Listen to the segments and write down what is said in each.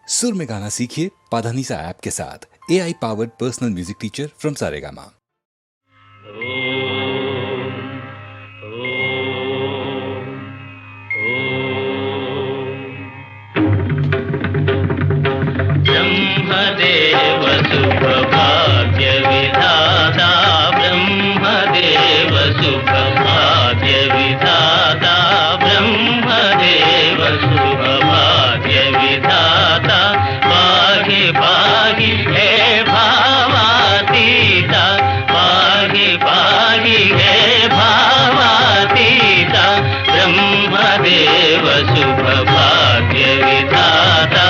सुर में गाना सीखिए पाधानीसा ऐप के साथ। AI powered personal music teacher from Saregama. Brahmadev सुखभाग्य विधाता, ब्रह्मदेव सुखभाग्य विधाता, ब्रह्मदेव सुखभाग्य विधाता, पाहि पाहि हे भावातीता, पाहि पाहि हे भावातीता, ब्रह्मदेव सुखभाग्य विधाता।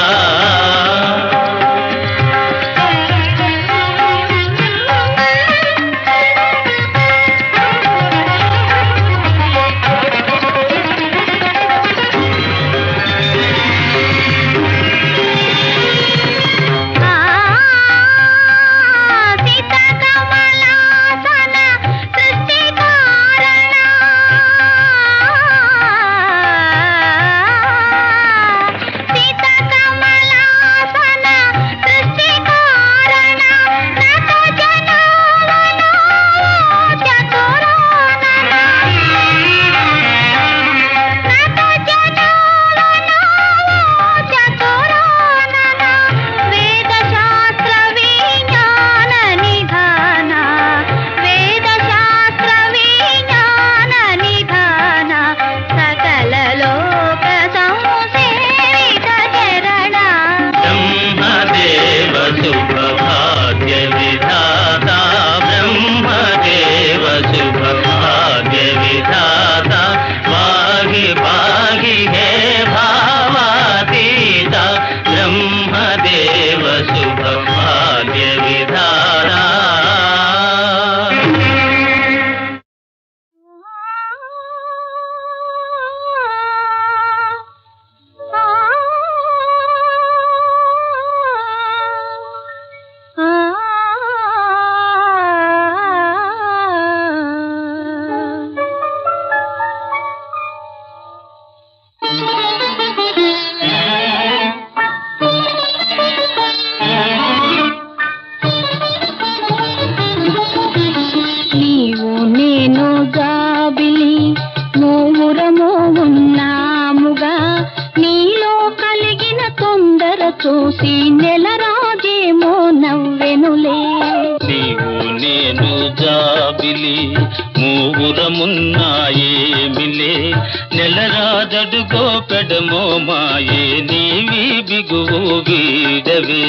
చూసి నెల రాజేమో నవ్వెనులే. నీవు నేను జాబిలి మూవురమున్నాయేమిలే, నెల రాజడుగో పెడమో మాయే, నీవి బిగువు వీడవే.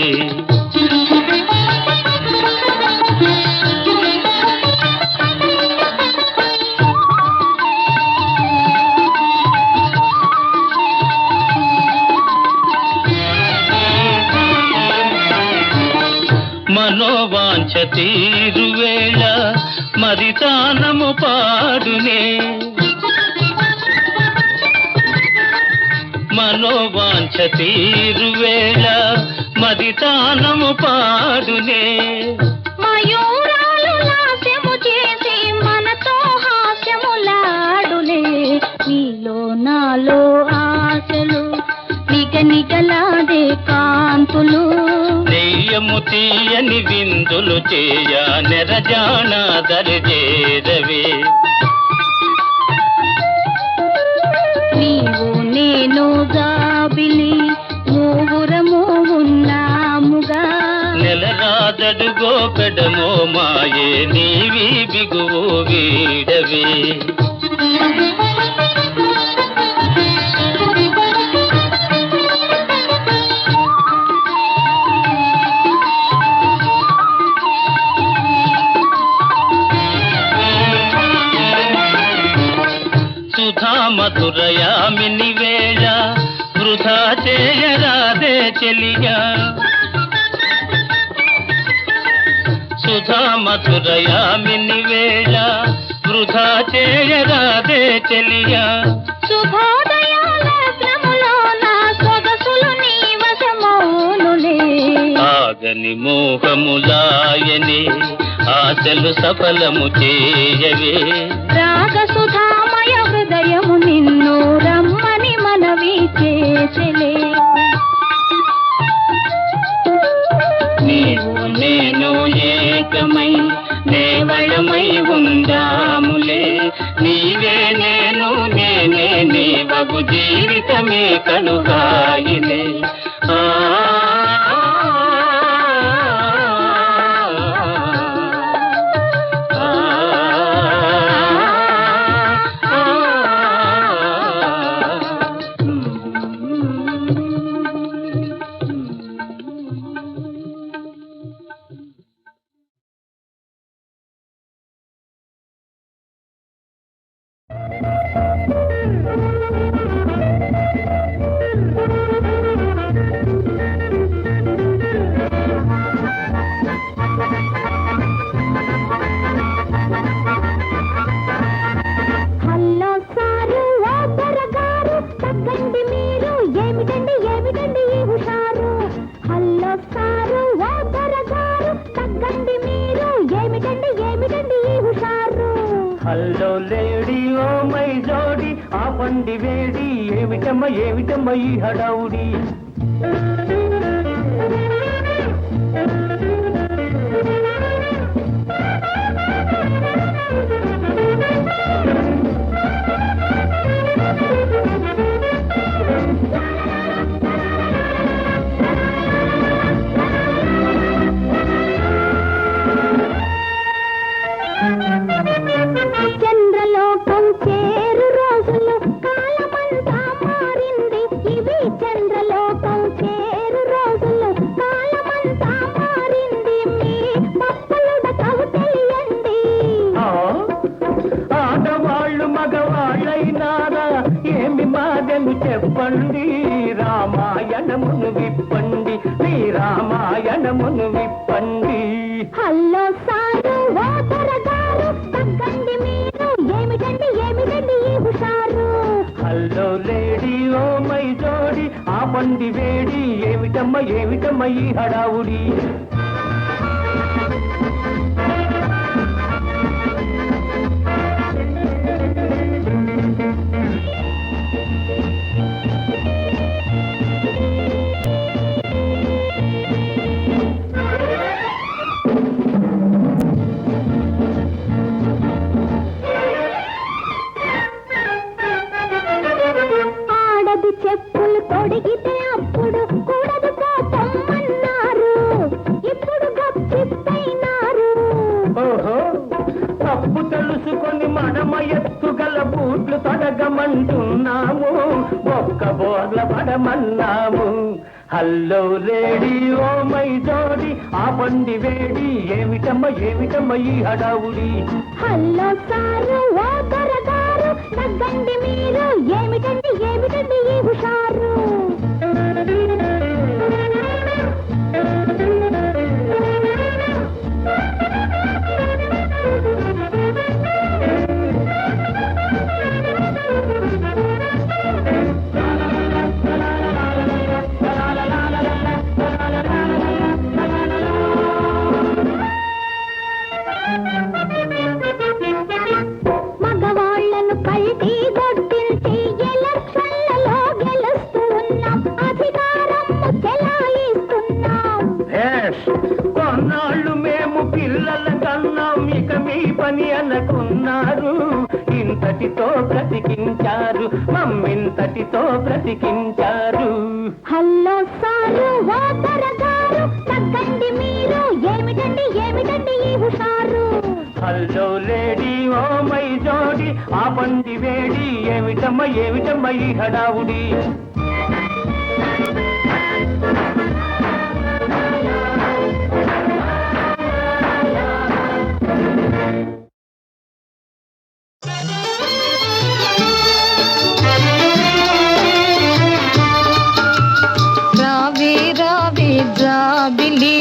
మనోవాంఛ తీరువేళ మరి తానము పాడునే, మనోవాంఛ తీరువేళ మరి తానము పాడునే. మయూరాలు నాట్యము చేసి మనతో హాస్యములాడులే. నీలో నాలో ఆశలు నిగనిగలాడే కాంతులు, నెయ్యము తీయని విందులు చేయ నెరజాన దరిజేరవే. నీవు నేను జాబిలి మూవురము ఉన్నాముగా, నెల రాజడుగో పెడమో మాయే, నీవి బిగువు వీడవే. మధురయామిని వేళ వృధా చేయరాదే చెలియా, సుధా మధురయామిని వేళ వృధా చేయరాదే చెలియా. శుభోదయాల క్రములోన సొగసులు నీ వశమౌనులే. ఆగని మోహములాయని ఆశలు సఫలము చేయవే. రాగ సుధామయ హృదయము నిన్ను రమ్మని మనవి చేసలే. క్షణమే కనుగాయినే హలో లేడీ ఓ మై జోడి ఆపండి వేడి ఏమిటమ్మ ఈ హడావుడి చంద్రలోకం చేరు రోజులు కాలమంతా మారింది ఇవి చంద్రలోకం చేరు రోజులు కాలమంతా మారింది మీ పప్పులుడ కవు తెలియండి ఆడవాళ్ళు మగవాళ్ళైనారా ఏమి మాదను చెప్పండి రామాయణమును విప్పండి మీ రామాయణమును విప్పండి హలో సారు ఓ దొరగారు తగ్గండి మీరు ఏమిటండి ఈ హుషారు హలో లేడీ ఓ మై జోడి ఆపండి వేడి ఏమిటమ్మ ఈ హడావుడి ఆడది చెప్పులు తొడిగితే అప్పుడు కూడదు పోతమ్మన్నారు ఇప్పుడు గప్పిప్పైనారు ఓహో తప్పు తెలుసుకొని మడమ ఎత్తుగల బూట్లు తొడగమంటున్నాము ఒక్క బోర్ల పడమన్నాము హలో లేడీ ఓ మై జోడి ఆపండి వేడి ఏమిటమ్మ ఈ హడావుడి హలో సారు ఓ దొరగారు తగ్గండి మీరు ఏమిటండి ఈ హుషారు మగవాళ్లను కల్తీ దొడ్డించి ఎలక్షన్లలో గెలుస్తూ ఉన్నాం అధికారం చెలాయిస్తున్నాం కొన్నాళ్ళు మేము పిల్లల కన్నాం ఇక మీ పని అనుకున్నారు ఇంతటితో బ్రతికించారు మమ్మింతటితో బ్రతికించారు హలో సారు ఓ దొరగారు తగ్గండి మీరు ఏమిటండి ఈ హుషారు హలో లేడీ ఓ మై జోడి ఆపండి వేడి ఏమిటమ్మ ఈ హడావుడి రావే రావే జాబిలి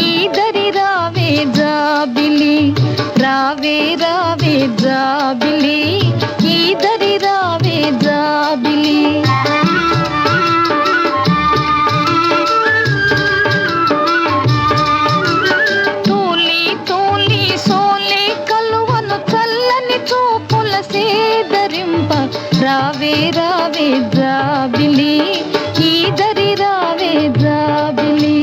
ఈదరి రావే జాబిలి రావే రావే జాబిలి ఈదరి రావే జాబిలి తూలి తూలి సోలే కలువను చల్లని చూపుల సేదరింప రావే రావే జాబిలి ఈదరి రావే జాబిలి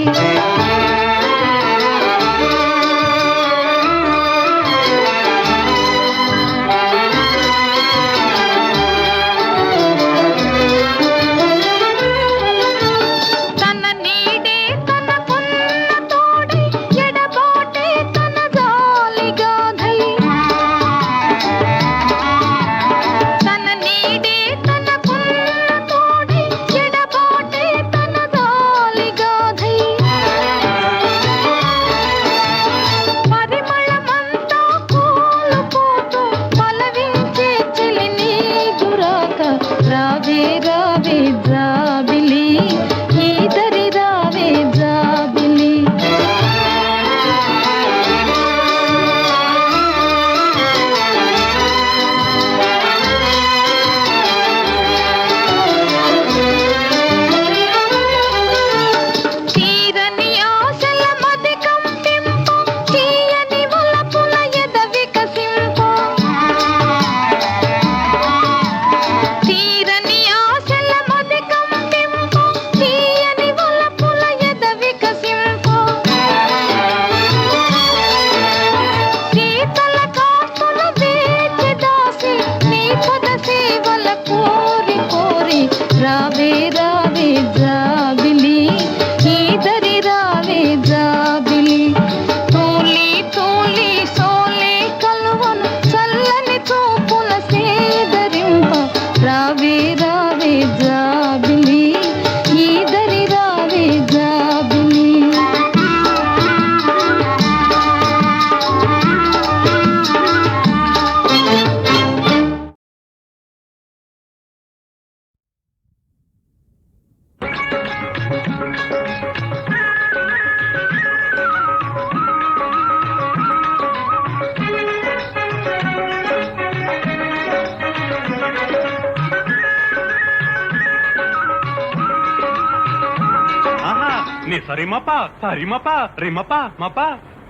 ని సరిమప సరిమప రిమప మప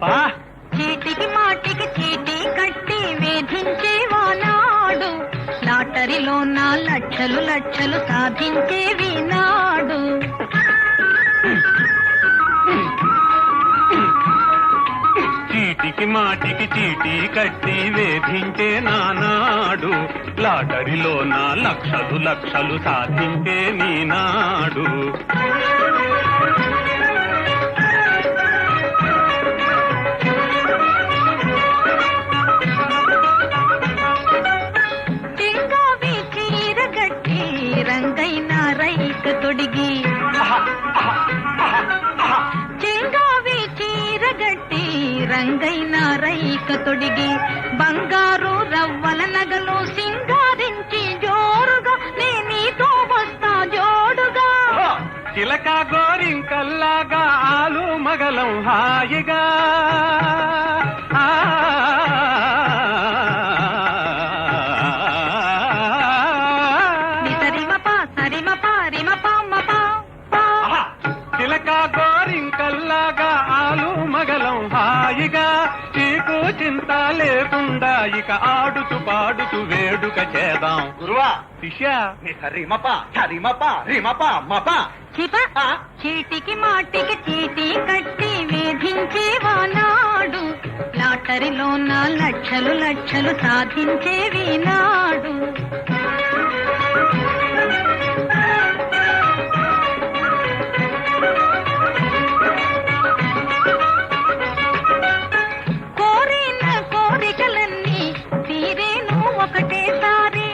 పా. చీటికి మాటికి చీటీ కట్టి వేధించేవానాడు, లాటరీలోన లక్షలు లక్షలు సాధించేవి నాడు. చీటికి మాటికి చీటీ కట్టి వేధించే నానాడు, లాటరీలోన లక్షలు లక్షలు సాధించే నీనాడు. చింగావి చీర గట్టి రంగైన రైక తొడిగి, చింగావి చీర గట్టి రంగైన రైక తొడిగి, బంగారు రవ్వల నగలు సింగారించి జోరుగా నే నీతో వస్తా జోడుగా. చిలక గోరింకల్లాగా ఆలు మగలం హాయిగా. చిలక గోరింకల్లాగా ఆలు మగలం హాయిగా, చీకు చింత లేకుండా ఇక ఆడుతూ పాడుతూ వేడుక చేద్దాం. గురువా శిష్య రిమప రిమప రిమప మప. చీటికి మాటికి చీటీ కట్టి వేధించేవానాడు, లాటరీలోన లక్షలు లక్షలు సాధించేవి నాడు. కోరిన కోరికలన్నీ తీరేను ఒకటేసారి,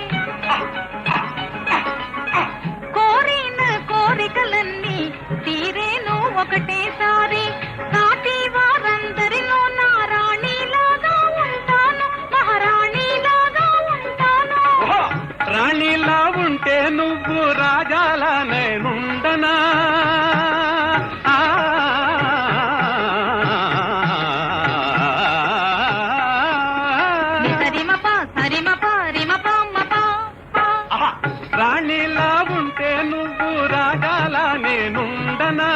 కోరిన కోరికలన్నీ తీరేను ఒకటేసారి. సాటి వారందరిలో నా రాణిలాగా ఉంటాను, మహారాణిలాగా ఉంటాను. రాణిలా ఉంటే నువ్వు రాజాలా నేనుండనా? రాణిలా ఉంటే నువ్వు రాజాలా నేనుండనా?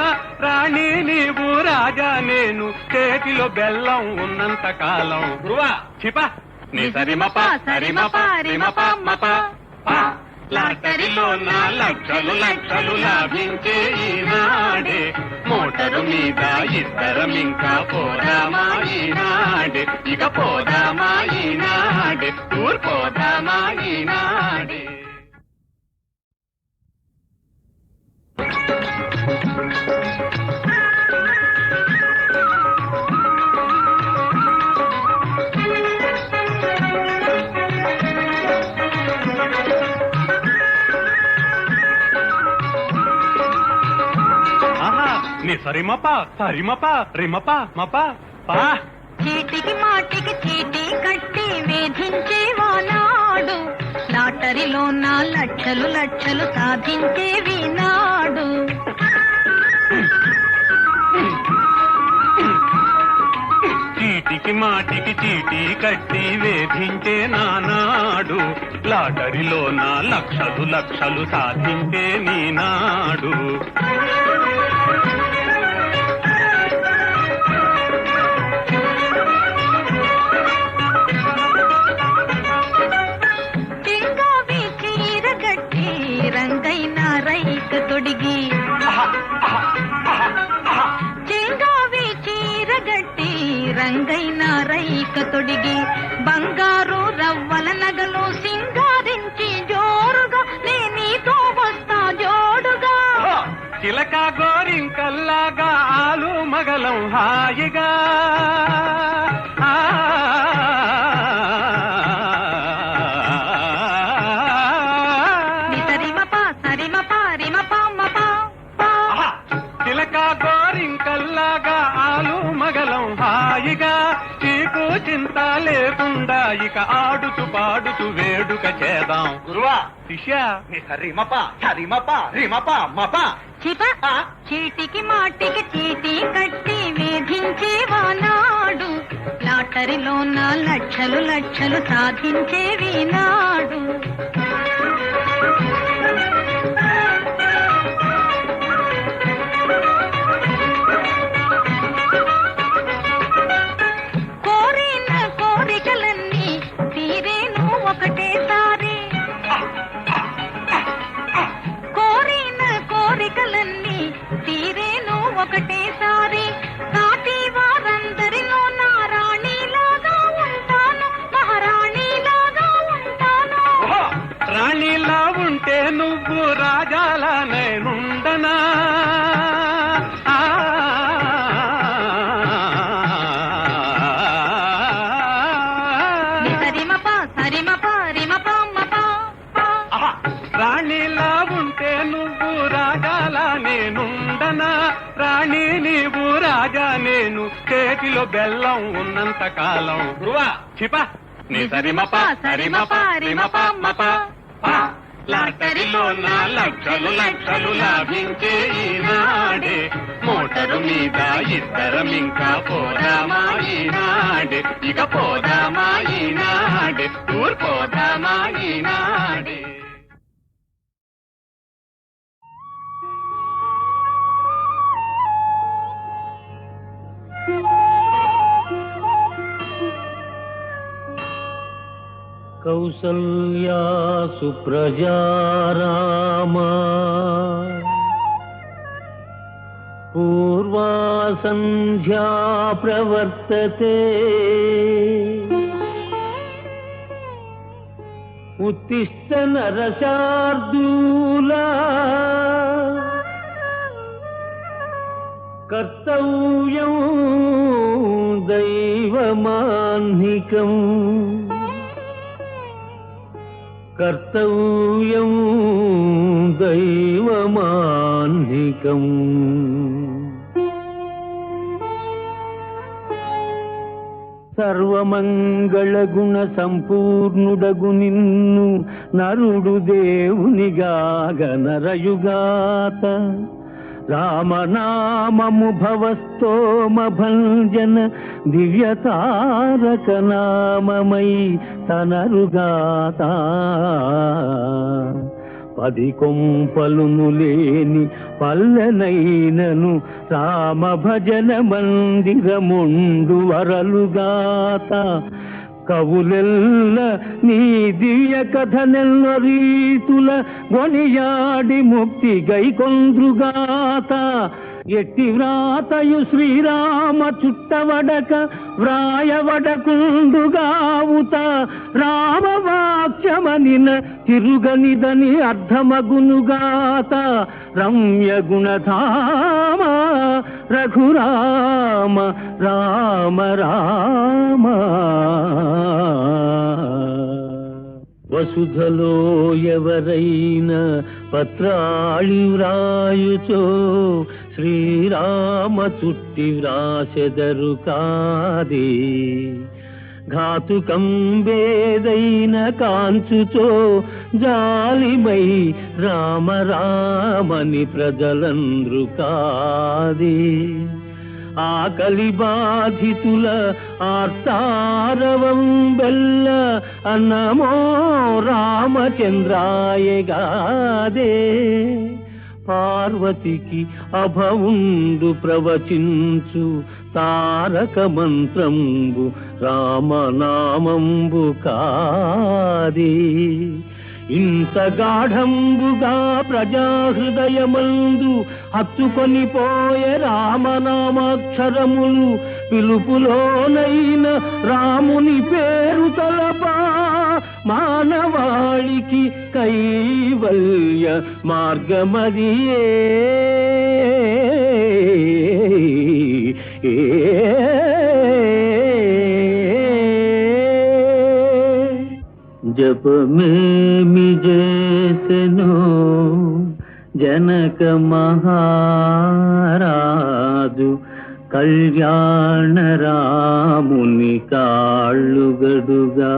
రాణి నీవు రాజా నేను, చేతిలో బెల్లం ఉన్నంత కాలం. గురువా చిప నీ సరిమప సరిమప రిమప మప. లాటరీలో నా లక్షలు లక్షలు లాభించే ఈనాడే, మోటరు మీద ఇద్దరం ఇంకా పోదామా ఈనాడే, ఇక పోదామా ఈనాడే, ఊరు పోదామా ఈనాడే. ని సరిమప సరిమప రిమప మప పా. చీటికి మాటికి చీటీ కట్టి వేధించేవానాడు, లాటరీలోన లక్షలు లక్షలు సాధించేవి నాడు. చీటికి మాటికి చీటీ కట్టి వేధించే నానాడు, లాటరీలోన లక్షలు లక్షలు సాధించే నీనాడు. చింగావి చీర గట్టి రంగైన రైక తొడిగి, చింగావి చీర గట్టి రంగైన రైక తొడిగి, బంగారు రవ్వల నగలు సింగారించి జోరుగా నే నీతో వస్తా జోడుగా. చిలక గోరింకల్లాగా ఆలు మగలం హాయిగా. చిలక గోరింకల్లాగా ఆలు మగలం హాయిగా, చీకు చింత లేకుండా ఇక ఆడుతూ పాడుతూ వేడుక చేద్దాం. గురువా శిష్య రిమప రిమప రిమప మప. చీటికి మాటికి చీటీ కట్టి వేధించేవానాడు, లాటరీలోన లక్షలు లక్షలు సాధించేవి నాడు. ఒకటేసారి సాటి వారందరిలో నా రాణిలాగా ఉంటాను, మహారాణిలాగా ఉంటాను. రాణిలా ఉంటే నువ్వు రాజాలా నేనుండనా? రాణిలా ఉంటే నువ్వు రాజాలా నేనుండనా? రాణి నీవు రాజా నేను, చేతిలో బెల్లం ఉన్నంత కాలం. చిపా నీ సరిమప సరిమప రిమప మప. లాటరీలో నా లక్షలు లక్షలు లాభించే ఈనాడే, మోటరు మీద ఇద్దరం ఇంకా పోదామా ఈనాడే, ఇక పోదామా ఈనాడే, ఊరు పోదామా ఈనాడే. కౌసల్యా సుప్రజా రామా పూర్వా సంధ్యా ప్రవర్తతే ఉత్తిష్ట నరశార్దూలా కర్తవ్యం దైవమాన్నికం కర్తవ్యం దైవమాన్నికం. సర్వమంగళ గుణ సంపూర్ణుడగు నిన్ను నరుడు దేవునిగాగ నరయుగాత రామనామము భవస్తోమ భంజన దివ్య తారక నామమై తనరుగాత. పది కొంపలును లేని పల్లెనైనను రామ భజన మందిరముండు వరలుగాత. కవులెల్ల నీ దివ్య కథనెల్ల రీతుల గొనియాడి ముక్తి గైకొంద్రుగాత. ఎట్టి వ్రాతయు శ్రీరామ చుట్టవడక వ్రాయవడకుండుగావుత. రామవాక్యమనిన తిరుగనిదని అర్థమగునుగాత. రమ్య గుణధామ రఘురామ రామ రామ. వసుధలో ఎవరైనా పత్రాళి వ్రాయుచో శ్రీరామ చుట్టి వ్రాసెదరు కాదే. ఘాతుకం వేదైన కాంచుచో జాలిమై రామ రామని ప్రజలంద్రు కాదే. ఆకలి బాధితుల ఆర్తారవం బెల్ల అన్నమో రామచంద్రాయగాదే. పార్వతికి అభవుండు ప్రవచించు తారక మంత్రంబు రామనామంబు కాదే. ఇంత గాఢంబుగా ప్రజాహృదయమందు హత్తుకొని పోయే రామనామాక్షరములు. పిలుపులోనైన రాముని పేరు తలపా మానవాళికి కైవల్య మార్గమదియే. జపమేమి చేసెను జనక మహారాజు కళ్యాణ రాముని కాళ్ళుగడుగా.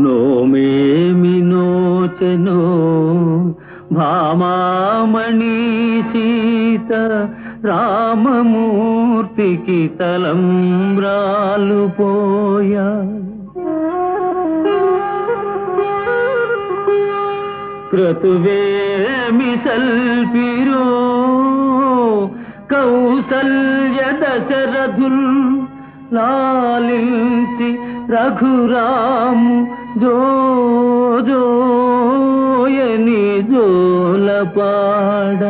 నోమేమి నోచెనో భామామణి సీత రామమూర్తికి తలంబ్రాలు పోయా. క్రతువేమి సల్పిరో కౌసల్య దశరథుల్ లాలించి రఘురాము జోజోయని జోలపాడ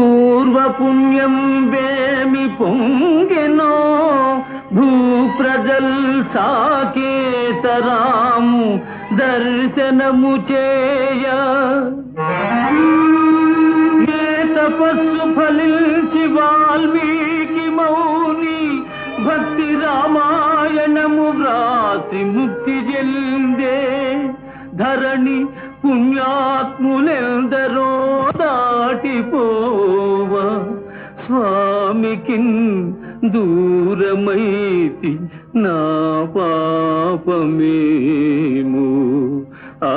పూర్వపుణ్యం వేమి పొంగెనో భూప్రజల్ సాకేతరాము దర్శనము చేయ ఏ తపస్సు ఫలించి వాల్మీకి మౌని భక్తి రామాయణము వ్రాసి ముక్తి చెందే ధరణి పుణ్యాత్ములెందరో దాటిపోవ స్వామికి దూరమైతి నా పాపమేము ఆ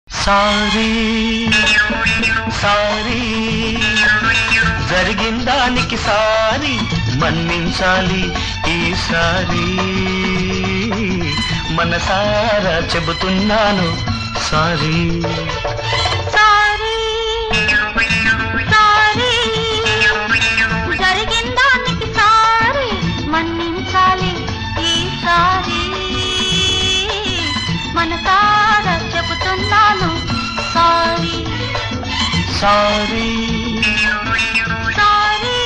సారీ సారీ జరిగిన దానికి సారీ మన్నించాలి ఈసారి మనసారా చెబుతున్నాను సారీ సారీ సారీ జరిగిన దానికి సారీ మన్నించాలి ఈసారి మనసారా చెబుతున్నాను సారీ సారీ సారీ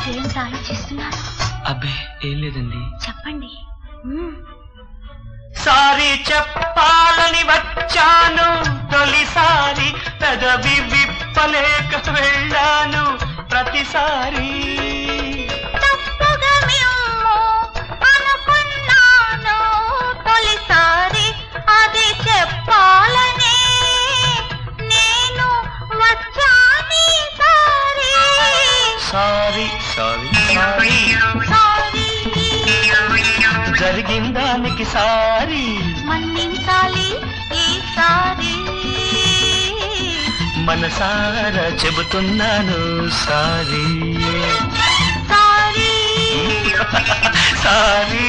ఏంటి ఆలోచిస్తున్నారు? అబ్బే ఏం లేదండి చెప్పండి. సారీ చెప్పాలని వచ్చాను తొలిసారి పెదవి విప్పలేక వెళ్ళాను ప్రతిసారి తప్పుగా మేము అనుకున్నాను తొలిసారి అది చెప్పాలనే నేను వచ్చాను sorry sorry sorry sorry sorry జరిగిన దానికి సారీ మన్నించాలి ఈసారి మనసారా చెబుతున్నాను సారీ సారీ సారీ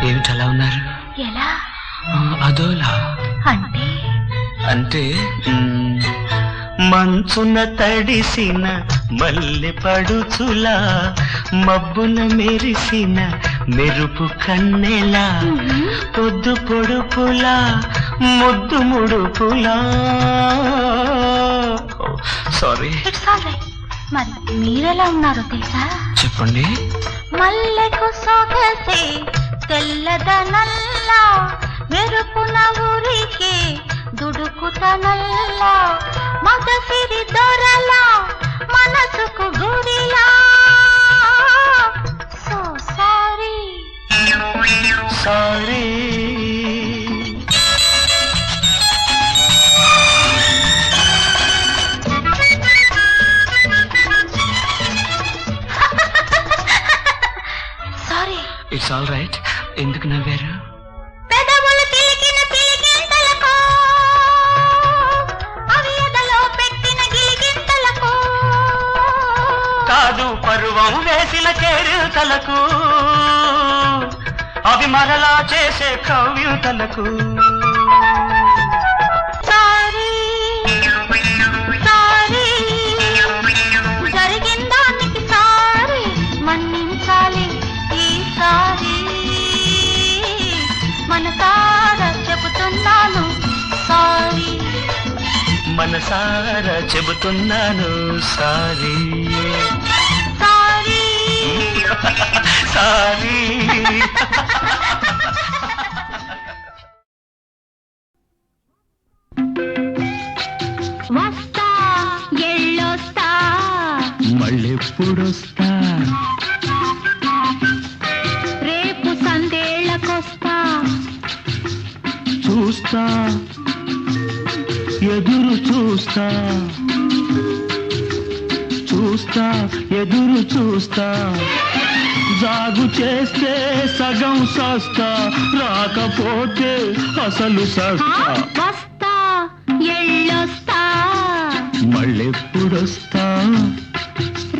ఏమిటలా ఉన్నారు? ఎలా అదోలా అంటే అంటే మంచున తడిసిన మల్లె పడుచులా మబ్బున మెరిసిన మెరుపు కన్నెలా పొద్దు పొడుపులా ముద్దు ముడుపులా సారీ ఇట్స్ ఆల్ రైట్. మరి మీరెలా ఉన్నారో తెలుసా? చెప్పండి. మల్లెకు సొగసే తెల్లదనల్లా మెరుపున ఊరికే దుడుకుతనల్లా మగసిరి దొరలా మనసుకు గురిలా so sorry sorry sorry. It's all right. ఎందుకు నవ్వారు? పెదవులు తిలికిన పిలిగింతలకు అవి ఎదలో పెట్టిన గిలిగింతలకు కాదు పరువం వేసిన చేరుతలకు అవి మరలా చేసే కవ్యూతలకు సారీ సారీ జరిగిన దానికి సారీ మన్నించాలి ఈసారి మనసారా చెబుతున్నాను సారీ మనసారా చెబుతున్నాను సారీ సారీ సారీ వస్తా ఎళ్ళొస్తా మళ్ళెప్పుడొస్తా రేపు సందేళ్ళకొస్తా చూస్తా ఎదురు చూస్తా చూస్తా ఎదురు చూస్తా, జాగు చేస్తే సగం సస్తా, రాకపోతే అసలు సస్తా. వస్తా ఎళ్ళొస్తా, మళ్ళెప్పుడొస్తా?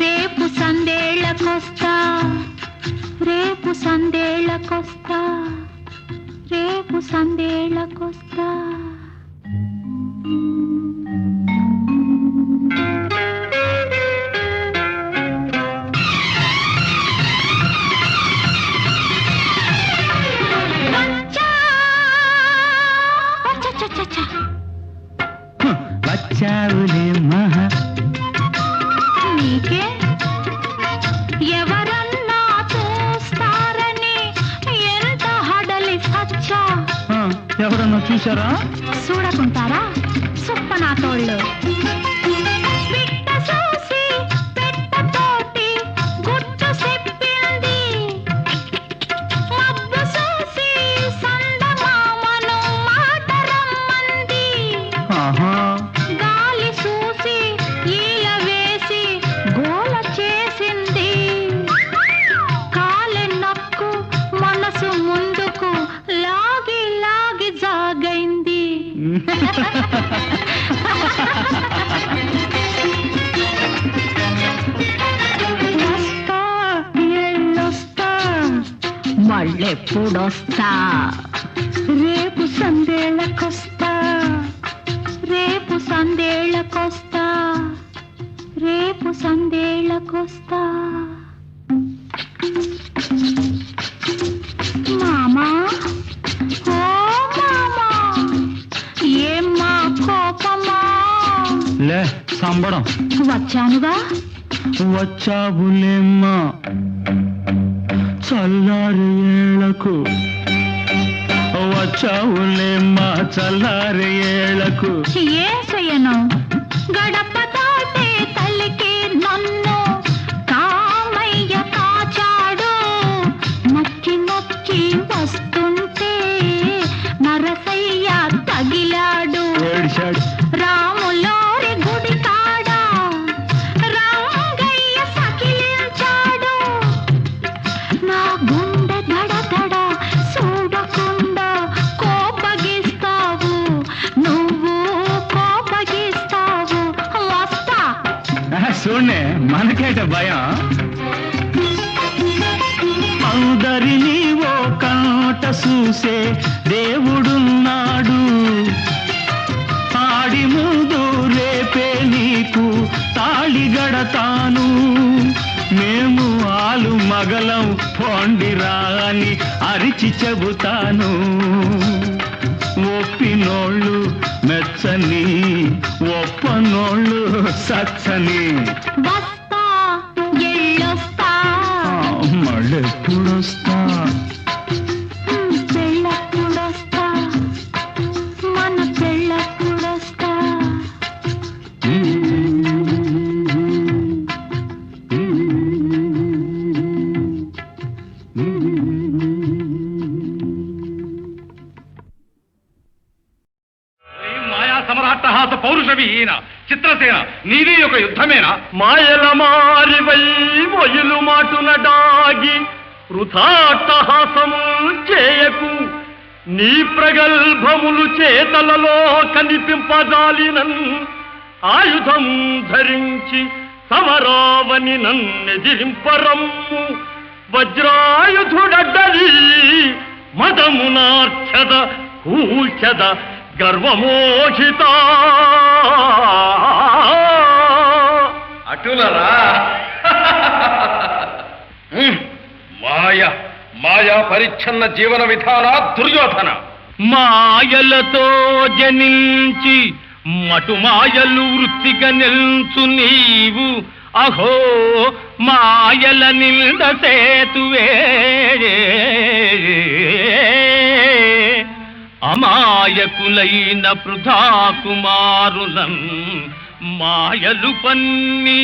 రేపు సందేళ్ళకొస్తా, రేపు సందేళ్ళకొస్తా, రేపు సందేళ్ళకొస్తా. వచ్చావులే మహా, నీకే ఎవరన్నా చూస్తారని ఎంత హడలి సచ్చా. ఎవరన్నా చూసారా? చూడకుంటారా సుప్పనా తోళ్ళు. పిట్ట చూసి పెట్టతోటి గుట్టు చెప్పింది, మబ్బు చూసి సందమామను మాట రమ్మంది, గాలి చూసి ఈల వేసి గోల చేసింది, కాలి నక్కు మనసు ముందుకు లాగి లాగి జాగైంది. వస్తా ఎళ్ళొస్తా, మళ్ళెప్పుడొస్తా? రేపు సందేళ్ళకొస్తా, రేపు సందేళ్ళకొస్తా, రేపు సందేళ్ళకొస్తా. మామా, ఓ మామా, ఏమ్మా కోపమా? లే సంబడం. వచ్చానుగా. వచ్చావులేమ్మా చల్లారి ఏళ్లకు, వచ్చావులేమ్మా చల్లారి ఏళ్లకు. ఏం చెయ్యను, గడప దాటే తల్లికి నన్ను కామయ్య కాచాడు, నక్కి నక్కి వస్తుంటే నరసయ్య తగిలాడు. ఏడిశాడు. రాములోరి గుడి కాడ రంగయ్య సకిలించాడు, నా గుండె దడ దడ చూడకుండా కోపగిస్తావు, నువ్వు కోపగిస్తావు. వస్తా. చూడే మనకేట భయం. అందరినీ ఓ కంట చూసే దేవుడున్నాడు, ఆడి ముందు రేపే నీకు తాళి గడతాను, మేము ఆలు మగలం పొండిరా అని అరిచి చెబుతాను. ఒప్పినోళ్ళు మెచ్చని, ఒప్పనోళ్ళు సచ్చని. వస్తా ఎళ్ళొస్తా, మళ్ళెప్పుడొస్తా? పెళ్ళప్పుడొస్తా, మన పెళ్ళప్పుడొస్తా. మాయా సమరాట్టహాస పౌరుషవిహీన చిత్రసేన, నీది ఒక యుద్ధమేనా? మాయల మారివై మొయిలు మాటున డాగి వృథాట్టహాసము చేయకు, నీ ప్రగల్భములు చేతలలో కనిపింపజాలినన్, ఆయుధం ధరించి సమరావని నన్నెదిరింపరమ్ము, వజ్రాయుధుడడ్డలి మదమునార్చద కూల్చద గర్వమోహిత. అటులరా మాయ మాయా పరిచ్ఛన్న జీవన విధాన దుర్యోధన. మాయలతో జనించి మటుమాయలు వృత్తిగా నిల్చు నీవు, అహో మాయల నింద సేతువే. అమాయకులైన పృథా కుమారులం మాయలు పన్ని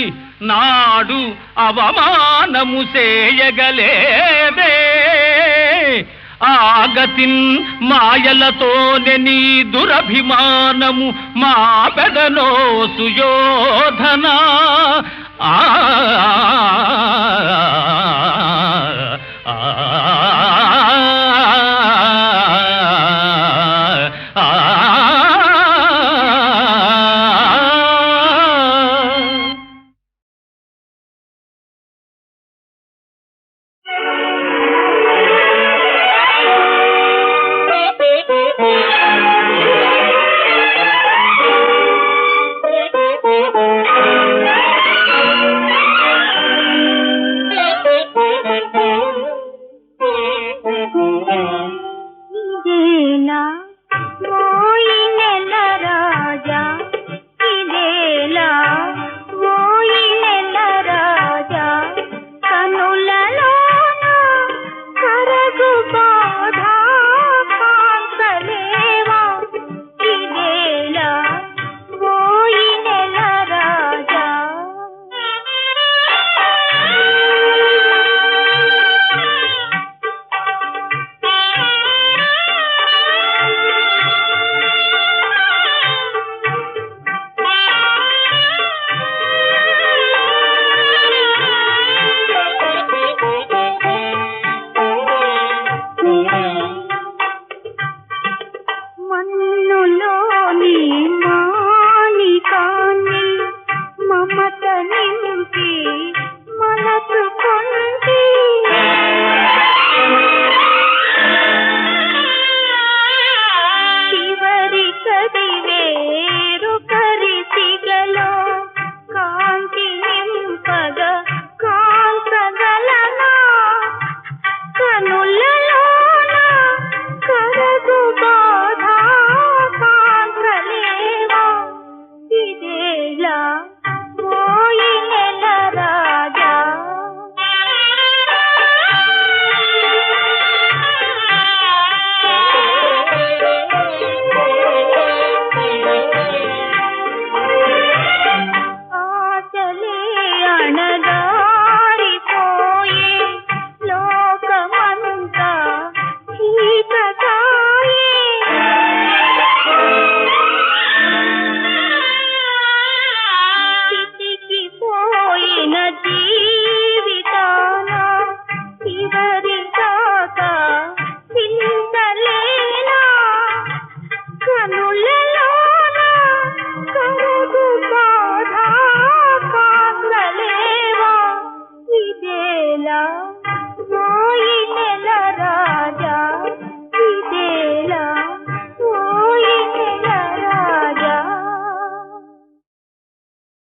నాడు అవమానము చేయగలేదే. ఆగతిన్ మాయలతోనే నీ దురభిమానము మా పెదనో సుయోధన. ఆ ఇదేలా ఓయి నెల రాజా, ఇదేలా ఓయి నెల రాజా, కనులలోన కరగు బాధ కాంతలేవా, ఇదేలా ఓయి నెల రాజా. మన్నులోని మాణికాన్ని మమత నింపి మనసుకున్న